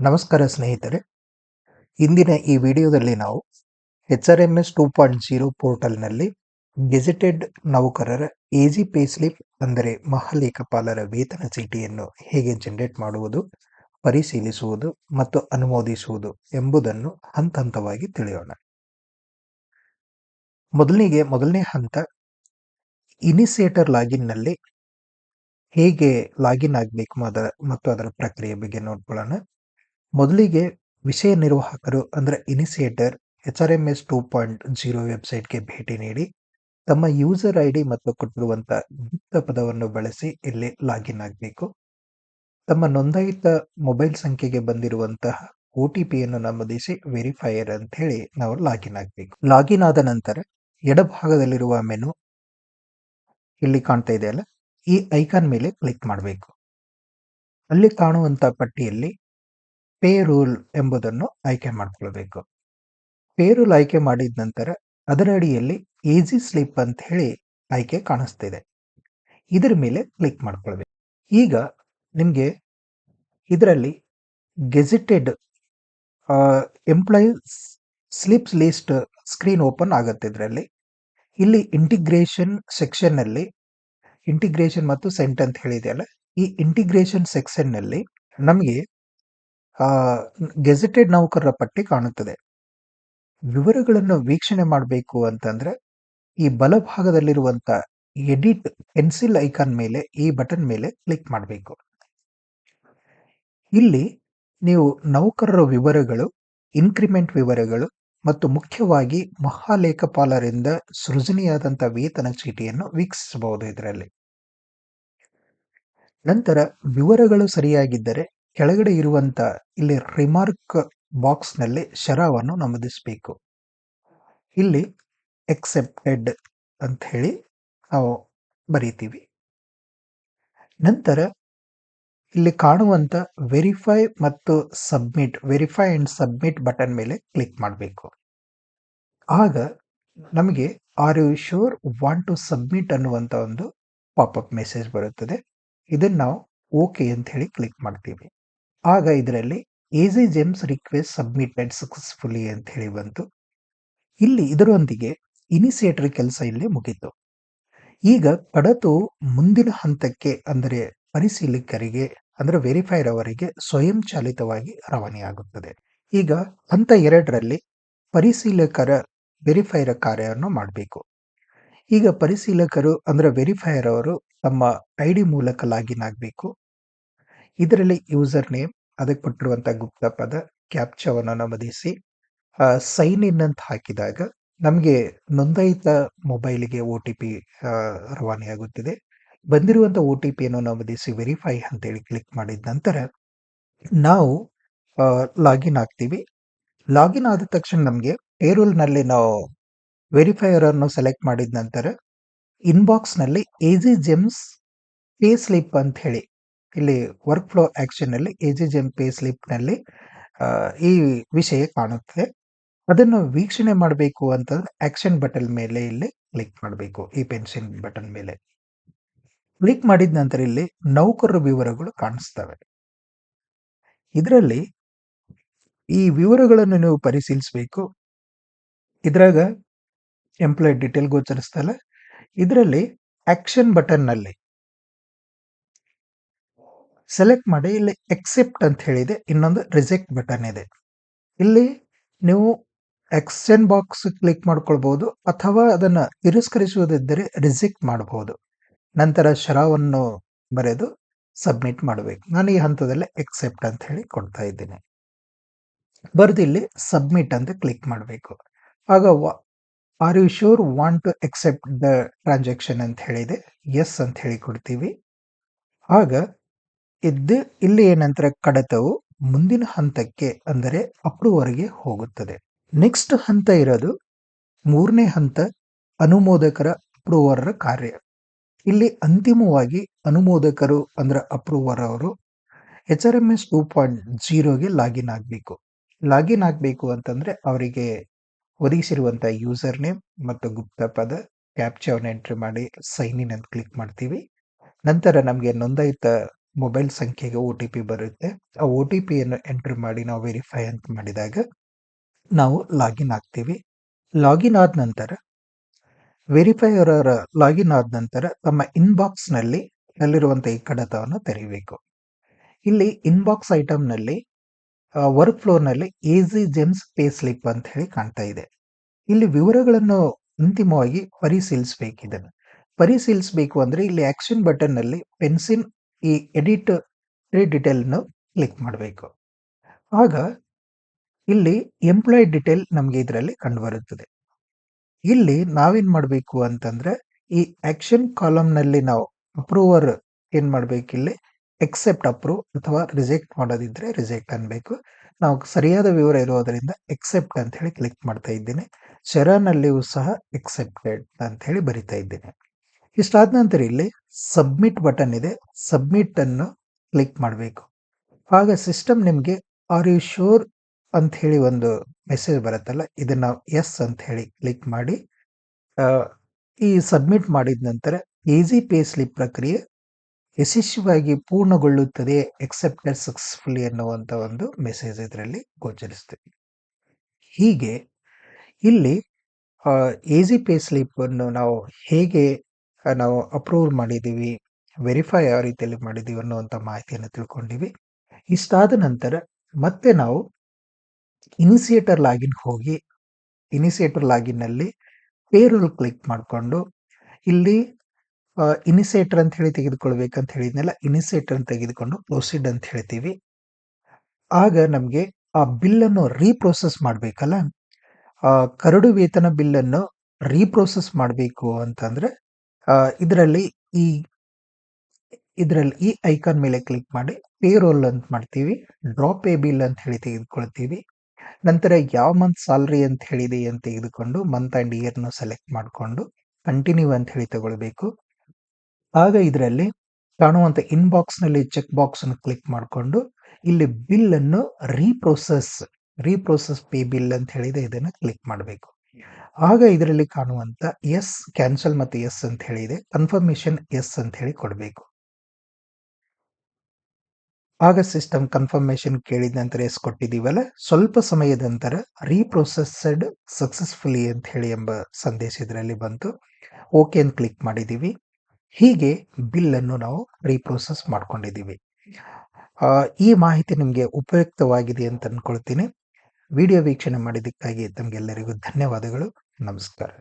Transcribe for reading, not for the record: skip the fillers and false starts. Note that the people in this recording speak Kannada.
ನಮಸ್ಕಾರ ಸ್ನೇಹಿತರೆ. ಇಂದಿನ ಈ ವಿಡಿಯೋದಲ್ಲಿ ನಾವು HRMS 2.0 ಪೋರ್ಟಲ್ನಲ್ಲಿ ಗೆಜೆಟೆಡ್ ನೌಕರರ ಎಜಿ ಪೇ ಸ್ಲಿಪ್ ಅಂದರೆ ಮಹಾಲೇಖಪಾಲರ ವೇತನ ಚೀಟಿಯನ್ನು ಹೇಗೆ ಜನರೇಟ್ ಮಾಡುವುದು, ಪರಿಶೀಲಿಸುವುದು ಮತ್ತು ಅನುಮೋದಿಸುವುದು ಎಂಬುದನ್ನು ಹಂತವಾಗಿ ತಿಳಿಯೋಣ. ಮೊದಲನೇ ಹಂತ ಇನಿಷಿಯೇಟರ್ ಲಾಗಿನ್ನಲ್ಲಿ ಹೇಗೆ ಲಾಗಿನ್ ಆಗಬೇಕು ಮತ್ತು ಅದರ ಪ್ರಕ್ರಿಯೆ ಬಗ್ಗೆ ನೋಡ್ಕೊಳ್ಳೋಣ. ಮೊದಲಿಗೆ ವಿಷಯ ನಿರ್ವಾಹಕರು ಅಂದರೆ ಇನಿಷಿಯೇಟರ್ HRMS 2.0 ವೆಬ್ಸೈಟ್ಗೆ ಭೇಟಿ ನೀಡಿ ತಮ್ಮ ಯೂಸರ್ ಐಡಿ ಮತ್ತು ಕೊಟ್ಟಿರುವಂಥ ಗುಪ್ತ ಪದವನ್ನು ಬಳಸಿ ಇಲ್ಲಿ ಲಾಗಿನ್ ಆಗಬೇಕು. ತಮ್ಮ ನೋಂದಾಯಿತ ಮೊಬೈಲ್ ಸಂಖ್ಯೆಗೆ ಬಂದಿರುವಂತಹ OTPಯನ್ನು ನಮೂದಿಸಿ ವೆರಿಫೈಯರ್ ಅಂತ ಹೇಳಿ ನಾವು ಲಾಗಿನ್ ಆಗಬೇಕು. ಲಾಗಿನ್ ಆದ ನಂತರ ಎಡಭಾಗದಲ್ಲಿರುವ ಮೆನು ಇಲ್ಲಿ ಕಾಣ್ತಾ ಇದೆಯಲ್ಲ, ಈ ಐಕಾನ್ ಮೇಲೆ ಕ್ಲಿಕ್ ಮಾಡಬೇಕು. ಅಲ್ಲಿ ಕಾಣುವಂಥ ಪಟ್ಟಿಯಲ್ಲಿ ಪೇ ರೂಲ್ ಎಂಬುದನ್ನು ಆಯ್ಕೆ ಮಾಡಿಕೊಳ್ಬೇಕು. ಪೇ ರೂಲ್ ಆಯ್ಕೆ ಮಾಡಿದ ನಂತರ ಅದರ ಅಡಿಯಲ್ಲಿ ಎಜಿ ಸ್ಲಿಪ್ ಅಂತ ಹೇಳಿ ಆಯ್ಕೆ ಕಾಣಿಸ್ತಿದೆ. ಇದರ ಮೇಲೆ ಕ್ಲಿಕ್ ಮಾಡ್ಕೊಳ್ಬೇಕು. ಈಗ ನಿಮಗೆ ಇದರಲ್ಲಿ gazetted employee slips list screen open ಆಗುತ್ತೆ. ಇಲ್ಲಿ ಇಂಟಿಗ್ರೇಷನ್ ಸೆಕ್ಷನ್ನಲ್ಲಿ ಇಂಟಿಗ್ರೇಷನ್ ಮತ್ತು ಸೆಂಟ್ ಅಂತ ಹೇಳಿದೆಯಲ್ಲ, ಈ ಇಂಟಿಗ್ರೇಷನ್ ಸೆಕ್ಷನ್ನಲ್ಲಿ ನಮಗೆ ಗೆಜೆಟೆಡ್ ನೌಕರರ ಪಟ್ಟಿ ಕಾಣುತ್ತದೆ. ವಿವರಗಳನ್ನು ವೀಕ್ಷಣೆ ಮಾಡಬೇಕು ಅಂತಂದ್ರೆ ಈ ಬಲಭಾಗದಲ್ಲಿರುವಂತ ಎಡಿಟ್ ಪೆನ್ಸಿಲ್ ಐಕಾನ್ ಮೇಲೆ, ಈ ಬಟನ್ ಮೇಲೆ ಕ್ಲಿಕ್ ಮಾಡಬೇಕು. ಇಲ್ಲಿ ನೀವು ನೌಕರರ ವಿವರಗಳು, ಇನ್ಕ್ರಿಮೆಂಟ್ ವಿವರಗಳು ಮತ್ತು ಮುಖ್ಯವಾಗಿ ಮಹಾಲೇಖಪಾಲರಿಂದ ಸೃಜನೆಯಾದಂಥ ವೇತನ ಚೀಟಿಯನ್ನು ವೀಕ್ಷಿಸಬಹುದು. ಇದರಲ್ಲಿ ನಂತರ ವಿವರಗಳು ಸರಿಯಾಗಿದ್ದರೆ ಕೆಳಗಡೆ ಇರುವಂತ ಇಲ್ಲಿ ರಿಮಾರ್ಕ್ ಬಾಕ್ಸ್ ನಲ್ಲಿ ಶರವನ್ನು ನಮೂದಿಸಬೇಕು. ಇಲ್ಲಿ ಎಕ್ಸೆಪ್ಟೆಡ್ ಅಂತ ಹೇಳಿ ನಾವು ಬರೀತೀವಿ. ನಂತರ ಇಲ್ಲಿ ಕಾಣುವಂತ ವೆರಿಫೈ ಅಂಡ್ ಸಬ್ಮಿಟ್ ಬಟನ್ ಮೇಲೆ ಕ್ಲಿಕ್ ಮಾಡಬೇಕು. ಆಗ ನಮಗೆ are you sure want to submit ಅನ್ನುವಂತ ಒಂದು ಪಾಪ್ಅಪ್ ಮೆಸೇಜ್ ಬರುತ್ತದೆ. ಇದನ್ನು ನಾವು ಓಕೆ ಅಂತ ಹೇಳಿ ಕ್ಲಿಕ್ ಮಾಡ್ತೀವಿ. ಆಗ ಇದರಲ್ಲಿ ಎಜಿ ಜೆಮ್ಸ್ ರಿಕ್ವೆಸ್ಟ್ ಸಬ್ಮಿಟೆಡ್ ಸಕ್ಸಸ್ಫುಲಿ ಅಂತ ಹೇಳಿ ಬಂತು. ಇಲ್ಲಿ ಇದರೊಂದಿಗೆ ಇನಿಷಿಯೇಟರ್ ಕೆಲಸ ಇಲ್ಲಿ ಮುಗಿತು. ಈಗ ಕಡತು ಮುಂದಿನ ಹಂತಕ್ಕೆ ಅಂದರೆ ಪರಿಶೀಲಕರಿಗೆ ಅಂದರೆ ವೆರಿಫೈರ್ ಅವರಿಗೆ ಸ್ವಯಂ ಚಾಲಿತವಾಗಿ ರವಾನೆಯಾಗುತ್ತದೆ. ಈಗ ಹಂತ 2ರಲ್ಲಿ ಪರಿಶೀಲಕರ ವೆರಿಫೈರ್ ಕಾರ್ಯವನ್ನು ಮಾಡಬೇಕು. ಈಗ ಪರಿಶೀಲಕರು ಅಂದರೆ ವೆರಿಫೈರ್ ಅವರು ತಮ್ಮ ಐಡಿ ಮೂಲಕ ಲಾಗಿನ್ ಆಗಬೇಕು. ಇದರಲ್ಲಿ ಯೂಸರ್ ನೇಮ್, ಅದಕ್ಕೆ ಕೊಟ್ಟಿರುವಂತಹ ಗುಪ್ತ ಪದ, ಕ್ಯಾಪ್ಚಾವನ್ನು ನಮೂದಿಸಿ ಸೈನ್ ಇನ್ ಅಂತ ಹಾಕಿದಾಗ ನಮಗೆ ನೋಂದಾಯಿತ ಮೊಬೈಲಿಗೆ OTP ರವಾನೆಯಾಗುತ್ತದೆ. ಬಂದಿರುವಂಥ OTPಯನ್ನು ನಮೂದಿಸಿ ವೆರಿಫೈ ಅಂತೇಳಿ ಕ್ಲಿಕ್ ಮಾಡಿದ ನಂತರ ನಾವು ಲಾಗಿನ್ ಆಗ್ತೀವಿ. ಲಾಗಿನ್ ಆದ ತಕ್ಷಣ ನಮಗೆ ಪೇರೋಲ್ನಲ್ಲಿ ನಾವು ವೆರಿಫೈಯರ್ ಅನ್ನು ಸೆಲೆಕ್ಟ್ ಮಾಡಿದ ನಂತರ ಇನ್ಬಾಕ್ಸ್ನಲ್ಲಿ ಎಜಿ ಜೆಮ್ಸ್ ಪೇ ಸ್ಲಿಪ್ ಅಂತ ಹೇಳಿ ಇಲ್ಲಿ ವರ್ಕ್ ಫ್ಲೋ ಆಕ್ಷನ್ ನಲ್ಲಿ ಎಜಿ ಜೆಮ್ ಪೇ ಸ್ಲಿಪ್ ನಲ್ಲಿ ಈ ವಿಷಯ ಕಾಣುತ್ತದೆ. ಅದನ್ನು ವೀಕ್ಷಣೆ ಮಾಡಬೇಕು ಅಂತಂದ್ರೆ ಆಕ್ಷನ್ ಬಟನ್ ಮೇಲೆ ಇಲ್ಲಿ ಕ್ಲಿಕ್ ಮಾಡಬೇಕು. ಈ ಪೆನ್ಸಿಲ್ ಬಟನ್ ಮೇಲೆ ಕ್ಲಿಕ್ ಮಾಡಿದ ನಂತರ ಇಲ್ಲಿ ನೌಕರರ ವಿವರಗಳು ಕಾಣಿಸ್ತವೆ. ಇದರಲ್ಲಿ ಈ ವಿವರಗಳನ್ನು ನೀವು ಪರಿಶೀಲಿಸಬೇಕು. ಇದ್ರಾಗ ಎಂಪ್ಲಾಯ್ ಡೀಟೇಲ್ ಗೋಚರಿಸ್ತಲ್ಲ, ಇದರಲ್ಲಿ ಆಕ್ಷನ್ ಬಟನ್ ನಲ್ಲಿ ಸೆಲೆಕ್ಟ್ ಮಾಡಿ ಇಲ್ಲಿ ಎಕ್ಸೆಪ್ಟ್ ಅಂತ ಹೇಳಿದೆ, ಇನ್ನೊಂದು ರಿಜೆಕ್ಟ್ ಬಟನ್ ಇದೆ. ಇಲ್ಲಿ ನೀವು ಆಕ್ಷನ್ ಬಾಕ್ಸ್ ಕ್ಲಿಕ್ ಮಾಡ್ಕೊಳ್ಬಹುದು ಅಥವಾ ಅದನ್ನು ತಿರಸ್ಕರಿಸುವುದಿದ್ದರೆ ರಿಜೆಕ್ಟ್ ಮಾಡಬಹುದು. ನಂತರ ಶರವನ್ನು ಬರೆದು ಸಬ್ಮಿಟ್ ಮಾಡಬೇಕು. ನಾನು ಈ ಹಂತದಲ್ಲಿ ಎಕ್ಸೆಪ್ಟ್ ಅಂತ ಹೇಳಿ ಕೊಡ್ತಾ ಇದ್ದೀನಿ. ಬರೆದು ಇಲ್ಲಿ ಸಬ್ಮಿಟ್ ಅಂತ ಕ್ಲಿಕ್ ಮಾಡಬೇಕು. ಆಗ are you sure want to accept the transaction ಅಂತ ಹೇಳಿದೆ, ಎಸ್ ಅಂತ ಹೇಳಿ ಕೊಡ್ತೀವಿ. ಆಗ ಇಲ್ಲಿ ಏನಂತರ ಕಡತವು ಮುಂದಿನ ಹಂತಕ್ಕೆ ಅಂದರೆ ಅಪ್ರೂವರ್ಗೆ ಹೋಗುತ್ತದೆ. ನೆಕ್ಸ್ಟ್ ಹಂತ ಇರೋದು 3ನೇ ಹಂತ, ಅನುಮೋದಕರ ಅಪ್ರೂವರ್ ಕಾರ್ಯ. ಇಲ್ಲಿ ಅಂತಿಮವಾಗಿ ಅನುಮೋದಕರು ಅಂದ್ರೆ ಅಪ್ರೂವರ್ ಅವರು HRMS 2.0ಗೆ ಲಾಗಿನ್ ಆಗಬೇಕು. ಲಾಗಿನ್ ಆಗಬೇಕು ಅಂತಂದ್ರೆ ಅವರಿಗೆ ಒದಗಿಸಿರುವಂಥ ಯೂಸರ್ ನೇಮ್ ಮತ್ತು ಗುಪ್ತ ಪದ, ಕ್ಯಾಪ್ಚಾವನ್ನು ಎಂಟ್ರಿ ಮಾಡಿ ಸೈನ್ ಇನ್ ಅಂತ ಕ್ಲಿಕ್ ಮಾಡ್ತೀವಿ. ನಂತರ ನಮಗೆ ನೋಂದಾಯಿತ ಮೊಬೈಲ್ ಸಂಖ್ಯೆಗೆ ಒ-ಟಿ-ಪಿ ಬರುತ್ತೆ. ಆ ಒ-ಟಿ-ಪಿಯನ್ನು ಎಂಟರ್ ಮಾಡಿ ನಾವು ವೆರಿಫೈ ಅಂತ ಮಾಡಿದಾಗ ನಾವು ಲಾಗಿನ್ ಆಗ್ತೀವಿ. ಲಾಗಿನ್ ಆದ ನಂತರ ವೆರಿಫೈಯರ್ ಅವರ ಲಾಗಿನ್ ಆದ ನಂತರ ತಮ್ಮ ಇನ್‌ಬಾಕ್ಸ್‌ನಲ್ಲಿ ಅಲ್ಲಿರುವಂತಹ ಈ ಕಡತವನ್ನು ತೆರೀಬೇಕು. ಇಲ್ಲಿ ಇನ್‌ಬಾಕ್ಸ್ ಐಟಮ್‌ನಲ್ಲಿ ವರ್ಕ್ ಫ್ಲೋರ್‌ನಲ್ಲಿ ಈಸಿ ಜೆಮ್ಸ್ ಪೇ ಸ್ಲಿಪ್ ಅಂತ ಹೇಳಿ ಕಾಣ್ತಾ ಇದೆ. ಇಲ್ಲಿ ವಿವರಗಳನ್ನು ಅಂತಿಮವಾಗಿ ಪರಿಶೀಲಿಸಬೇಕಿದನ್ನು. ಪರಿಶೀಲಿಸಬೇಕು ಅಂದ್ರೆ ಇಲ್ಲಿ ಆಕ್ಷನ್ ಬಟನ್‌ನಲ್ಲಿ ಪೆನ್ಸಿಲ್ ಈ ಎಡಿಟ್ ಡೀಟೇಲ್‌ನ್ನು ಕ್ಲಿಕ್ ಮಾಡಬೇಕು. ಆಗ ಇಲ್ಲಿ ಎಂಪ್ಲಾಯಿ ಡೀಟೇಲ್ ನಮಗೆ ಇದರಲ್ಲಿ ಕಂಡುಬರುತ್ತದೆ. ಇಲ್ಲಿ ನಾವೇನ್ ಮಾಡಬೇಕು ಅಂತಂದ್ರೆ ಈ ಆಕ್ಷನ್ ಕಾಲಮ್‌ನಲ್ಲಿ ನಾವು ಅಪ್ರೂವರ್ ಏನ್ ಮಾಡ್ಬೇಕು ಇಲ್ಲಿ ಎಕ್ಸೆಪ್ಟ್ ಅಪ್ರೂವ್ ಅಥವಾ ರಿಜೆಕ್ಟ್ ಮಾಡೋದಿದ್ರೆ ರಿಜೆಕ್ಟ್ ಅನ್ಬೇಕು. ನಾವು ಸರಿಯಾದ ವಿವರ ಇರೋದರಿಂದ ಎಕ್ಸೆಪ್ಟ್ ಅಂತ ಹೇಳಿ ಕ್ಲಿಕ್ ಮಾಡ್ತಾ ಇದ್ದೇನೆ. ಶರನಲ್ಲಿಯೂ ಸಹ ಎಕ್ಸೆಪ್ಟೆಡ್ ಅಂತ ಹೇಳಿ ಬರಿತಾ ಇದ್ದೇನೆ. ಇಷ್ಟಾದ ನಂತರ ಇಲ್ಲಿ ಸಬ್ಮಿಟ್ ಬಟನ್ ಇದೆ. ಸಬ್ಮಿಟ್ ಅನ್ನು ಕ್ಲಿಕ್ ಮಾಡಬೇಕು. ಆಗ ಸಿಸ್ಟಮ್ ನಿಮಗೆ ಆರ್ ಯು ಶೋರ್ ಅಂತ ಹೇಳಿ ಒಂದು ಮೆಸೇಜ್ ಬರುತ್ತಲ್ಲ, ಇದನ್ನ ಎಸ್ ಅಂತ ಹೇಳಿ ಕ್ಲಿಕ್ ಮಾಡಿ ಈ ಸಬ್ಮಿಟ್ ಮಾಡಿದ ನಂತರ ಈಸಿ ಪೇ ಸ್ಲಿಪ್ ಪ್ರಕ್ರಿಯೆ ಯಶಸ್ವಿಯಾಗಿ ಪೂರ್ಣಗೊಳ್ಳುತ್ತದೆ, ಎಕ್ಸೆಪ್ಟೆಡ್ ಸಕ್ಸಸ್ಫುಲಿ ಅನ್ನುವಂತ ಒಂದು ಮೆಸೇಜ್ ಇದರಲ್ಲಿ ಗೋಚರಿಸುತ್ತೆ. ಹೀಗೆ ಇಲ್ಲಿ ಈಸಿ ಪೇ ಸ್ಲಿಪ್ ಅನ್ನು ನಾವು ಹೇಗೆ ನಾವು ಅಪ್ರೂವ್ ಮಾಡಿದ್ದೀವಿ, ವೆರಿಫೈ ಯಾವ ರೀತಿಯಲ್ಲಿ ಮಾಡಿದ್ದೀವಿ ಅನ್ನುವಂಥ ಮಾಹಿತಿಯನ್ನು ತಿಳ್ಕೊಂಡಿವಿ. ಇಷ್ಟಾದ ನಂತರ ಮತ್ತೆ ನಾವು ಇನಿಷಿಯೇಟರ್ ಲಾಗಿನ್ ಹೋಗಿ ಇನಿಷಿಯೇಟರ್ ಲಾಗಿನ್ನಲ್ಲಿ ಪೇರೋಲ್ ಕ್ಲಿಕ್ ಮಾಡಿಕೊಂಡು ಇಲ್ಲಿ ಇನಿಷಿಯೇಟರ್ ಅಂತ ಹೇಳಿ ತೆಗೆದುಕೊಳ್ಬೇಕಂತ ಹೇಳಿದ್ನೆಲ್ಲ, ಇನಿಷಿಯೇಟರ್ ಅಂತ ತೆಗೆದುಕೊಂಡು ಪ್ರೊಸೀಡ್ ಅಂತ ಹೇಳ್ತೀವಿ. ಆಗ ನಮಗೆ ಆ ಬಿಲ್ಲನ್ನು ರೀಪ್ರೋಸೆಸ್ ಮಾಡಬೇಕಲ್ಲ, ಕರಡು ವೇತನ ಬಿಲ್ಲನ್ನು ರೀಪ್ರೋಸೆಸ್ ಮಾಡಬೇಕು ಅಂತಂದ್ರೆ ಇದರಲ್ಲಿ ಈ ಐಕಾನ್ ಮೇಲೆ ಕ್ಲಿಕ್ ಮಾಡಿ ಪೇರೋಲ್ ಅಂತ ಮಾಡ್ತೀವಿ. ಡ್ರಾಪ್ ಪೇ ಬಿಲ್ ಅಂತ ಹೇಳಿ ತೆಗೆದುಕೊಳ್ತೀವಿ. ನಂತರ ಯಾವ ಮಂತ್ ಸ್ಯಾಲರಿ ಅಂತ ಹೇಳಿದೆ ಅಂತ ತೆಗೆದುಕೊಂಡು ಮಂತ್ ಅಂಡ್ ಇಯರ್‌ನ ಸೆಲೆಕ್ಟ್ ಮಾಡಿಕೊಂಡು ಕಂಟಿನ್ಯೂ ಅಂತ ಹೇಳಿ ತಗೊಳ್ಬೇಕು. ಆಗ ಇದರಲ್ಲಿ ಕಾಣುವಂತ ಇನ್‌ಬಾಕ್ಸ್‌ನಲ್ಲಿ ಚೆಕ್ ಬಾಕ್ಸ್ ಅನ್ನು ಕ್ಲಿಕ್ ಮಾಡಿಕೊಂಡು ಇಲ್ಲಿ ಬಿಲ್ ಅನ್ನು ರೀಪ್ರೋಸೆಸ್ ಪೇ ಬಿಲ್ ಅಂತ ಹೇಳಿದೆ, ಇದನ್ನು ಕ್ಲಿಕ್ ಮಾಡಬೇಕು. ಆಗ ಇದರಲ್ಲಿ ಕಾಣುವಂತ ಎಸ್ ಕ್ಯಾನ್ಸಲ್ ಮತ್ತು ಎಸ್ ಅಂತ ಹೇಳಿದೆ, ಕನ್ಫರ್ಮೇಷನ್ ಎಸ್ ಅಂತ ಹೇಳಿ ಕೊಡಬೇಕು. ಆಗ ಸಿಸ್ಟಮ್ ಕನ್ಫರ್ಮೇಷನ್ ಕೇಳಿದ ನಂತರ ಎಸ್ ಕೊಟ್ಟಿದ್ದೀವಲ್ಲ, ಸ್ವಲ್ಪ ಸಮಯದ ನಂತರ ರೀಪ್ರೊಸೆಸ್ಡ್ ಸಕ್ಸಸ್ಫುಲಿ ಅಂತ ಹೇಳಿ ಎಂಬ ಸಂದೇಶ ಇದರಲ್ಲಿ ಬಂತು. ಓಕೆ ಅಂತ ಕ್ಲಿಕ್ ಮಾಡಿದ್ದೀವಿ. ಹೀಗೆ ಬಿಲ್ ಅನ್ನು ನಾವು ರೀಪ್ರೊಸೆಸ್ ಮಾಡ್ಕೊಂಡಿದ್ದೀವಿ. ಈ ಮಾಹಿತಿ ನಿಮಗೆ ಉಪಯುಕ್ತವಾಗಿದೆ ಅಂತ ಅನ್ಕೊಳ್ತೀನಿ. ವಿಡಿಯೋ ವೀಕ್ಷಣೆ ಮಾಡಿದ್ದಕ್ಕಾಗಿ ತಮಗೆಲ್ಲರಿಗೂ ಧನ್ಯವಾದಗಳು. ನಮಸ್ಕಾರ.